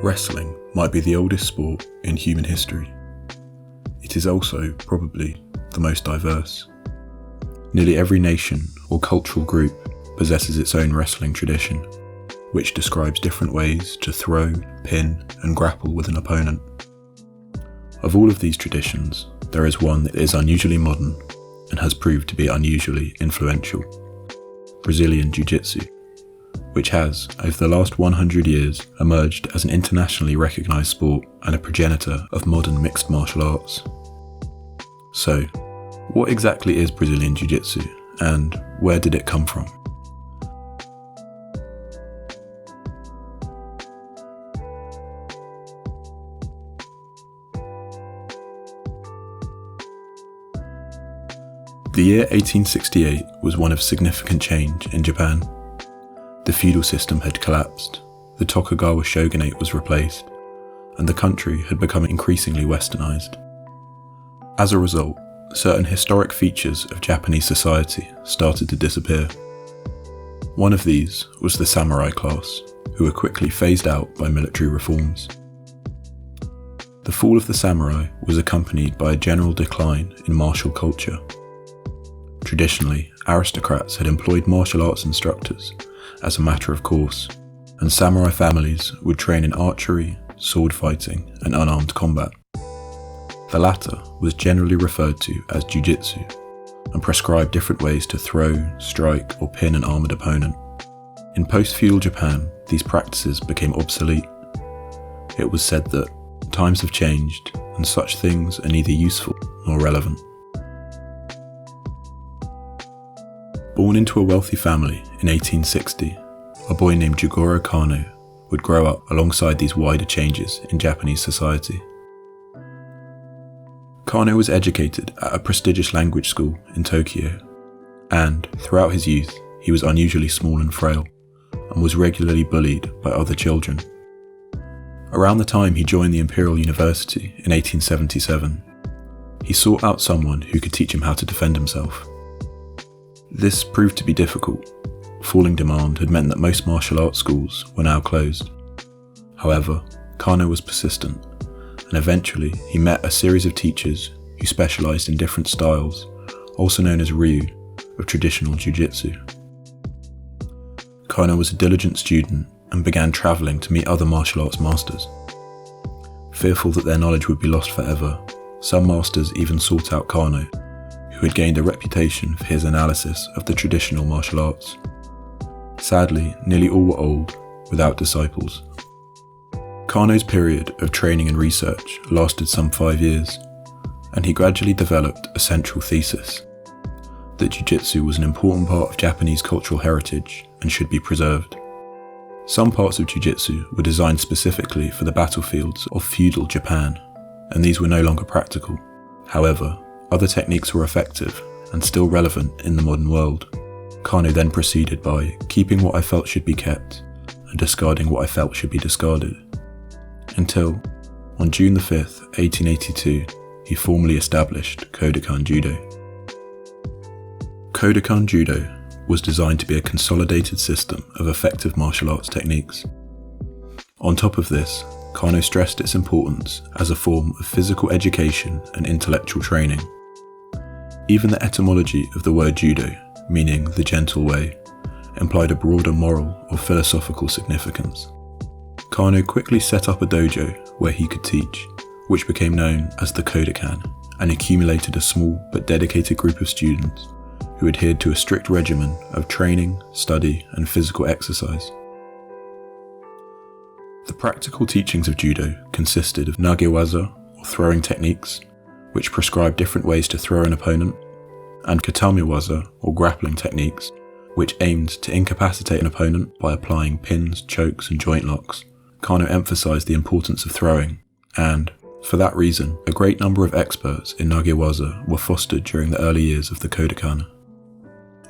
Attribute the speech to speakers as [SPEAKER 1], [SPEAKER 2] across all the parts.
[SPEAKER 1] wrestling might be the oldest sport in human history, it is also probably the most diverse. Nearly every nation or cultural group possesses its own wrestling tradition, which describes different ways to throw, pin, and grapple with an opponent. Of all of these traditions, there is one that is unusually modern and has proved to be unusually influential: Brazilian Jiu Jitsu, which has, over the last 100 years, emerged as an internationally recognised sport and a progenitor of modern mixed martial arts. So, what exactly is Brazilian Jiu Jitsu, and where did it come from? The year 1868 was one of significant change in Japan. The feudal system had collapsed, the Tokugawa shogunate was replaced, and the country had become increasingly westernized. As a result, certain historic features of Japanese society started to disappear. One of these was the samurai class, who were quickly phased out by military reforms. The fall of the samurai was accompanied by a general decline in martial culture. Traditionally, aristocrats had employed martial arts instructors as a matter of course, and samurai families would train in archery, sword fighting, and unarmed combat. The latter was generally referred to as jiu-jitsu and prescribed different ways to throw, strike, or pin an armoured opponent. In post-feudal Japan, these practices became obsolete. It was said that times have changed and such things are neither useful nor relevant. Born into a wealthy family in 1860, a boy named Jigoro Kano would grow up alongside these wider changes in Japanese society. Kano was educated at a prestigious language school in Tokyo, and throughout his youth he was unusually small and frail, and was regularly bullied by other children. Around the time he joined the Imperial University in 1877, he sought out someone who could teach him how to defend himself. This proved to be difficult. Falling demand had meant that most martial arts schools were now closed. However, Kano was persistent, and eventually he met a series of teachers who specialised in different styles, also known as ryu, of traditional jiu-jitsu. Kano was a diligent student and began travelling to meet other martial arts masters. Fearful that their knowledge would be lost forever, some masters even sought out Kano, who had gained a reputation for his analysis of the traditional martial arts. Sadly, nearly all were old, without disciples. Kano's period of training and research lasted some 5 years, and he gradually developed a central thesis: that jiu-jitsu was an important part of Japanese cultural heritage and should be preserved. Some parts of jiu-jitsu were designed specifically for the battlefields of feudal Japan, and these were no longer practical. However, other techniques were effective and still relevant in the modern world. Kano then proceeded by keeping what I felt should be kept and discarding what I felt should be discarded, until, on June 5th, 1882, he formally established Kodokan Judo. Kodokan Judo was designed to be a consolidated system of effective martial arts techniques. On top of this, Kano stressed its importance as a form of physical education and intellectual training. Even the etymology of the word judo, meaning the gentle way, implied a broader moral or philosophical significance. Kano quickly set up a dojo where he could teach, which became known as the Kodokan, and accumulated a small but dedicated group of students who adhered to a strict regimen of training, study, and physical exercise. The practical teachings of judo consisted of nagewaza, or throwing techniques, which prescribed different ways to throw an opponent, and katamiwaza, or grappling techniques, which aimed to incapacitate an opponent by applying pins, chokes, and joint locks. Kano emphasized the importance of throwing, and, for that reason, a great number of experts in nagewaza were fostered during the early years of the Kodokan.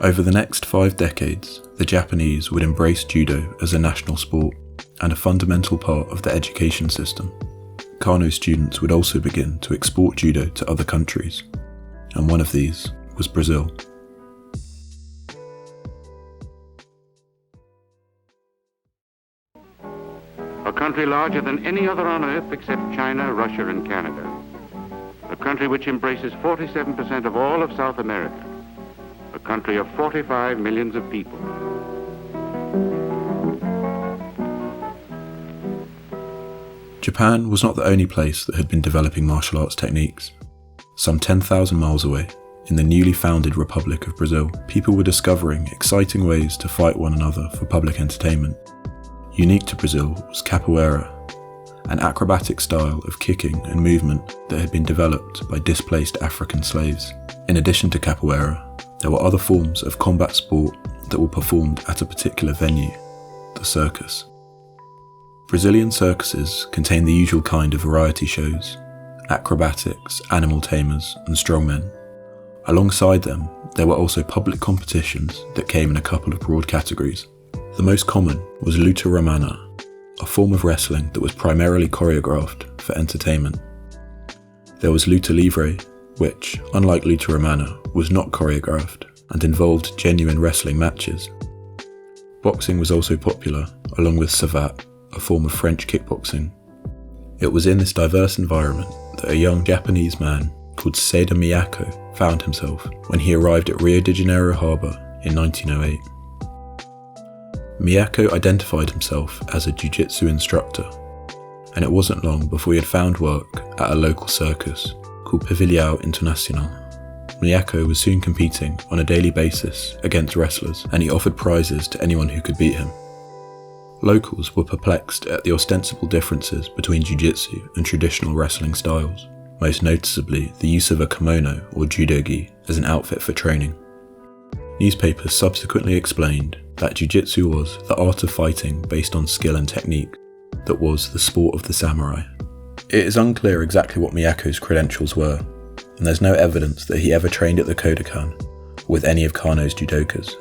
[SPEAKER 1] Over the next 5 decades, the Japanese would embrace judo as a national sport and a fundamental part of the education system. Kano students would also begin to export judo to other countries, and one of these was Brazil.
[SPEAKER 2] A country country larger than any other on Earth except China, Russia, and Canada. A country which embraces 47% of all of South America. A country of 45 millions of people.
[SPEAKER 1] Japan was not the only place that had been developing martial arts techniques. Some 10,000 miles away, in the newly founded Republic of Brazil, people were discovering exciting ways to fight one another for public entertainment. Unique to Brazil was capoeira, an acrobatic style of kicking and movement that had been developed by displaced African slaves. In addition to capoeira, there were other forms of combat sport that were performed at a particular venue, the circus. Brazilian circuses contain the usual kind of variety shows, acrobatics, animal tamers, and strongmen. Alongside them, there were also public competitions that came in a couple of broad categories. The most common was luta romana, a form of wrestling that was primarily choreographed for entertainment. There was luta livre, which, unlike luta romana, was not choreographed and involved genuine wrestling matches. Boxing was also popular, along with savate, a form of French kickboxing. It was in this diverse environment that a young Japanese man called Seda Miyako found himself when he arrived at Rio de Janeiro harbour in 1908. Miyako identified himself as a Jiu Jitsu instructor, and it wasn't long before he had found work at a local circus called Pavilhão Internacional. Miyako was soon competing on a daily basis against wrestlers, and he offered prizes to anyone who could beat him. Locals were perplexed at the ostensible differences between jiu-jitsu and traditional wrestling styles, most noticeably the use of a kimono or judogi as an outfit for training. Newspapers subsequently explained that jiu-jitsu was the art of fighting based on skill and technique, that was the sport of the samurai. It is unclear exactly what Miyako's credentials were, and there's no evidence that he ever trained at the Kodokan with any of Kano's judokas.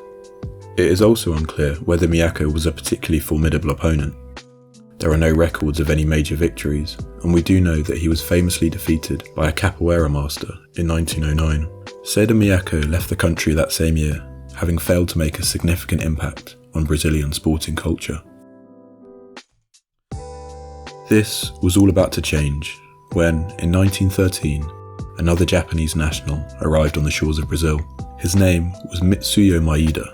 [SPEAKER 1] It is also unclear whether Miyako was a particularly formidable opponent. There are no records of any major victories, and we do know that he was famously defeated by a capoeira master in 1909. Seda Miyako left the country that same year, having failed to make a significant impact on Brazilian sporting culture. This was all about to change when, in 1913, another Japanese national arrived on the shores of Brazil. His name was Mitsuyo Maeda,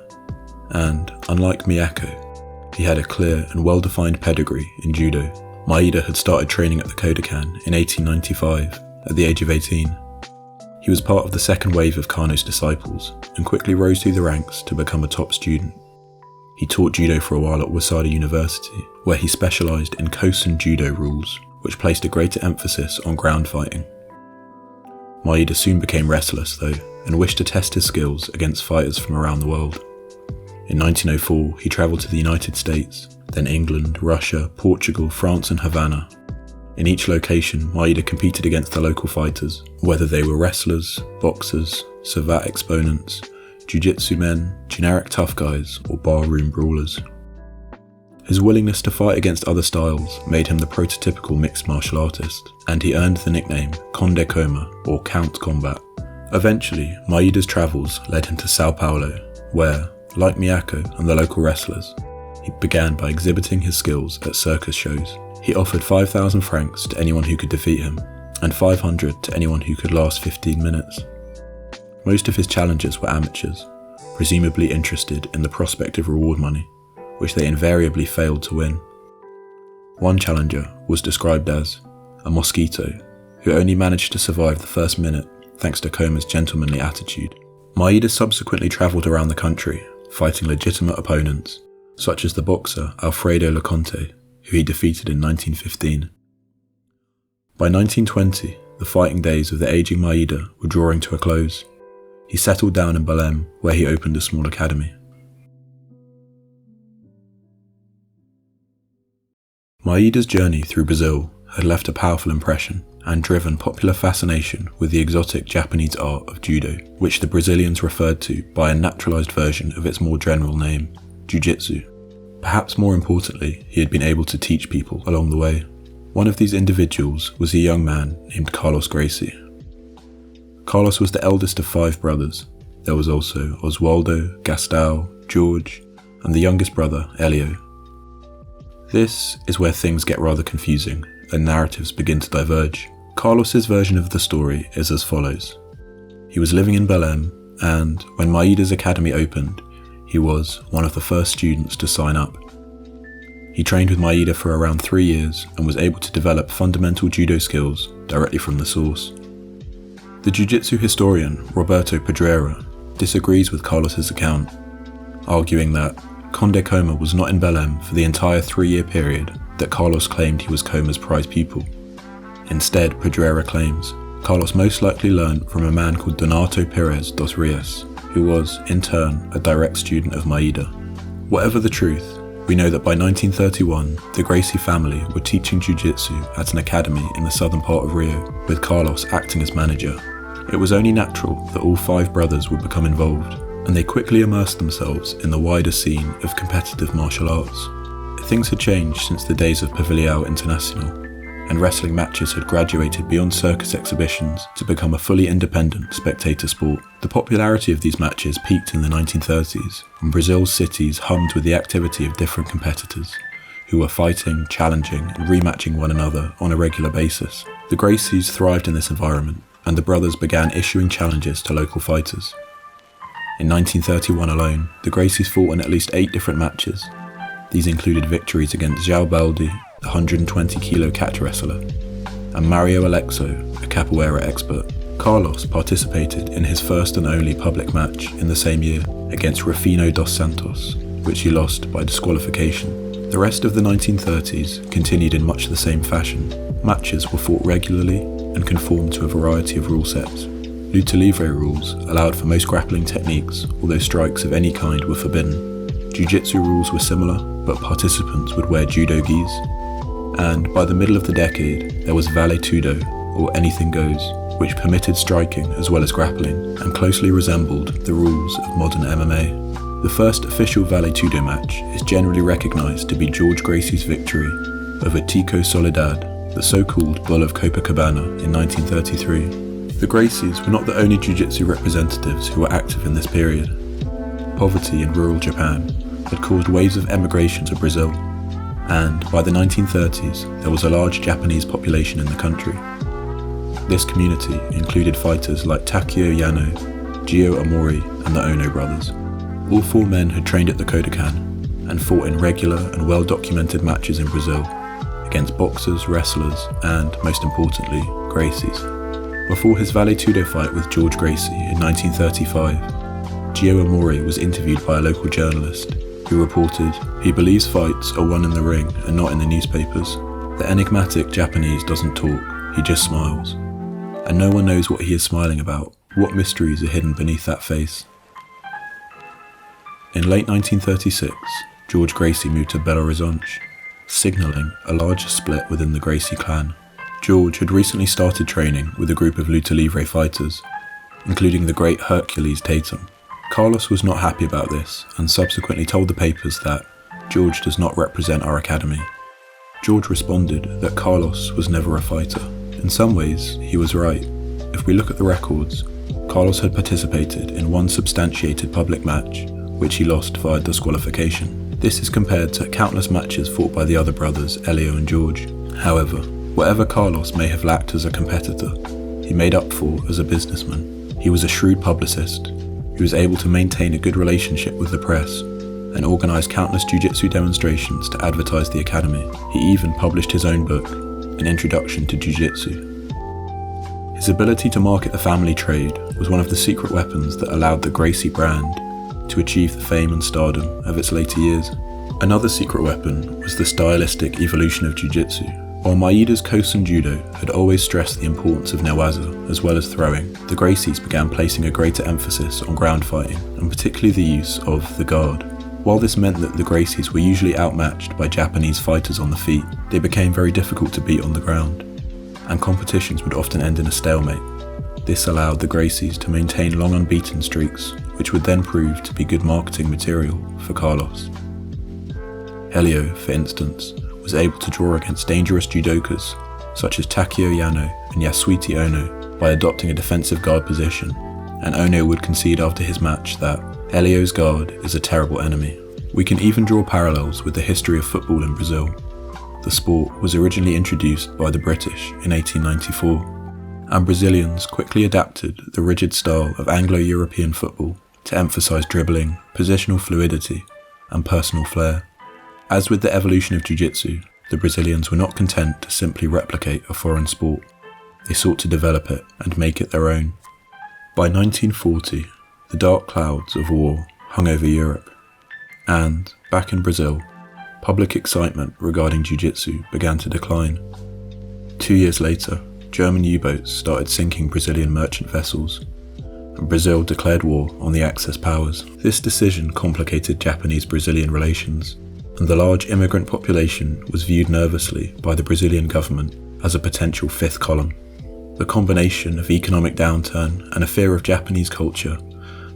[SPEAKER 1] and, unlike Miyako, he had a clear and well-defined pedigree in judo. Maeda had started training at the Kodokan in 1895, at the age of 18. He was part of the second wave of Kano's disciples, and quickly rose through the ranks to become a top student. He taught judo for a while at Waseda University, where he specialised in Kosen judo rules, which placed a greater emphasis on ground fighting. Maeda soon became restless though, and wished to test his skills against fighters from around the world. In 1904, he travelled to the United States, then England, Russia, Portugal, France and Havana. In each location, Maeda competed against the local fighters, whether they were wrestlers, boxers, savate exponents, jiu-jitsu men, generic tough guys, or barroom brawlers. His willingness to fight against other styles made him the prototypical mixed martial artist, and he earned the nickname Conde Coma, or Count Combat. Eventually, Maeda's travels led him to Sao Paulo, where, like Miyako and the local wrestlers, he began by exhibiting his skills at circus shows. He offered 5,000 francs to anyone who could defeat him, and 500 to anyone who could last 15 minutes. Most of his challengers were amateurs, presumably interested in the prospect of reward money, which they invariably failed to win. One challenger was described as a mosquito, who only managed to survive the first minute thanks to Coma's gentlemanly attitude. Maeda subsequently travelled around the country, fighting legitimate opponents, such as the boxer Alfredo Leconte, who he defeated in 1915. By 1920, the fighting days of the ageing Maeda were drawing to a close. He settled down in Belém, where he opened a small academy. Maeda's journey through Brazil had left a powerful impression and driven popular fascination with the exotic Japanese art of judo, which the Brazilians referred to by a naturalized version of its more general name, jiu-jitsu. Perhaps more importantly, he had been able to teach people along the way. One of these individuals was a young man named Carlos Gracie. Carlos was the eldest of 5 brothers. There was also Oswaldo, Gastão, George, and the youngest brother, Elio. This is where things get rather confusing and narratives begin to diverge. Carlos's version of the story is as follows. He was living in Belém, and when Maida's academy opened, he was one of the first students to sign up. He trained with Maida for around 3 years and was able to develop fundamental judo skills directly from the source. The jiu-jitsu historian Roberto Pedreira disagrees with Carlos's account, arguing that Conde Coma was not in Belém for the entire 3-year period that Carlos claimed he was Coma's prize pupil. Instead, Pedreira claims Carlos most likely learned from a man called Donato Pires dos Rios, who was, in turn, a direct student of Maida. Whatever the truth, we know that by 1931, the Gracie family were teaching jiu-jitsu at an academy in the southern part of Rio, with Carlos acting as manager. It was only natural that all 5 brothers would become involved, and they quickly immersed themselves in the wider scene of competitive martial arts. Things had changed since the days of Pavilhão Internacional, and wrestling matches had graduated beyond circus exhibitions to become a fully independent spectator sport. The popularity of these matches peaked in the 1930s, when Brazil's cities hummed with the activity of different competitors, who were fighting, challenging, and rematching one another on a regular basis. The Gracies thrived in this environment, and the brothers began issuing challenges to local fighters. In 1931 alone, the Gracies fought in at least 8 different matches. These included victories against João Baldi, the 120-kilo catch wrestler, and Mario Alexo, a capoeira expert. Carlos participated in his first and only public match in the same year against Rufino dos Santos, which he lost by disqualification. The rest of the 1930s continued in much the same fashion. Matches were fought regularly and conformed to a variety of rule sets. Luta Livre rules allowed for most grappling techniques, although strikes of any kind were forbidden. Jiu-Jitsu rules were similar, but participants would wear judo gis. And by the middle of the decade, there was Vale Tudo, or anything goes, which permitted striking as well as grappling, and closely resembled the rules of modern MMA. The first official Vale Tudo match is generally recognised to be George Gracie's victory over Tico Soledad, the so-called Bull of Copacabana, in 1933. The Gracies were not the only jiu-jitsu representatives who were active in this period. Poverty in rural Japan had caused waves of emigration to Brazil, and by the 1930s there was a large Japanese population in the country. This community included fighters like Takeo Yano, Gio Amori, and the Ono brothers. All 4 men had trained at the Kodokan and fought in regular and well-documented matches in Brazil against boxers, wrestlers, and, most importantly, Gracies. Before his Vale Tudo fight with George Gracie in 1935, Gio Amori was interviewed by a local journalist who reported, "He believes fights are won in the ring and not in the newspapers. The enigmatic Japanese doesn't talk, he just smiles. And no one knows what he is smiling about, what mysteries are hidden beneath that face." In late 1936, George Gracie moved to Belo Horizonte, signalling a larger split within the Gracie clan. George had recently started training with a group of Luta Livre fighters, including the great Hercules Tatum. Carlos was not happy about this and subsequently told the papers that George does not represent our academy. George responded that Carlos was never a fighter. In some ways, he was right. If we look at the records, Carlos had participated in one substantiated public match, which he lost via disqualification. This is compared to countless matches fought by the other brothers, Elio and George. However, whatever Carlos may have lacked as a competitor, he made up for as a businessman. He was a shrewd publicist. He was able to maintain a good relationship with the press and organise countless jiu-jitsu demonstrations to advertise the academy. He even published his own book, An Introduction to Jiu-Jitsu. His ability to market the family trade was one of the secret weapons that allowed the Gracie brand to achieve the fame and stardom of its later years. Another secret weapon was the stylistic evolution of jiu-jitsu. While Maida's Kosen Judo had always stressed the importance of newaza as well as throwing, the Gracies began placing a greater emphasis on ground fighting, and particularly the use of the guard. While this meant that the Gracies were usually outmatched by Japanese fighters on the feet, they became very difficult to beat on the ground, and competitions would often end in a stalemate. This allowed the Gracies to maintain long unbeaten streaks, which would then prove to be good marketing material for Carlos. Helio, for instance, was able to draw against dangerous judokas such as Takeo Yano and Yasuiti Ono by adopting a defensive guard position, and Ono would concede after his match that Helio's guard is a terrible enemy. We can even draw parallels with the history of football in Brazil, the sport was originally introduced by the British in 1894, and Brazilians quickly adapted the rigid style of Anglo-European football to emphasise dribbling, positional fluidity, and personal flair. As with the evolution of Jiu Jitsu, the Brazilians were not content to simply replicate a foreign sport. They sought to develop it and make it their own. By 1940, the dark clouds of war hung over Europe, and, back in Brazil, public excitement regarding Jiu Jitsu began to decline. 2 years later, German U-boats started sinking Brazilian merchant vessels, and Brazil declared war on the Axis powers. This decision complicated Japanese-Brazilian relations, and the large immigrant population was viewed nervously by the Brazilian government as a potential fifth column. The combination of economic downturn and a fear of Japanese culture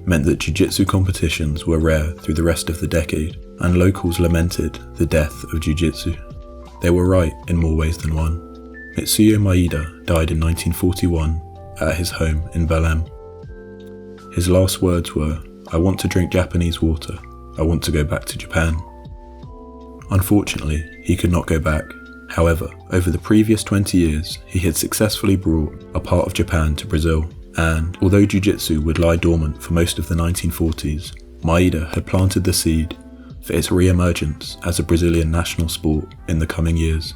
[SPEAKER 1] meant that jiu-jitsu competitions were rare through the rest of the decade, and locals lamented the death of jiu-jitsu. They were right in more ways than one. Mitsuyo Maeda died in 1941 at his home in Belém. His last words were, "I want to drink Japanese water. I want to go back to Japan." Unfortunately, he could not go back. However, over the previous 20 years, he had successfully brought a part of Japan to Brazil, and although jiu-jitsu would lie dormant for most of the 1940s, Maeda had planted the seed for its re-emergence as a Brazilian national sport in the coming years.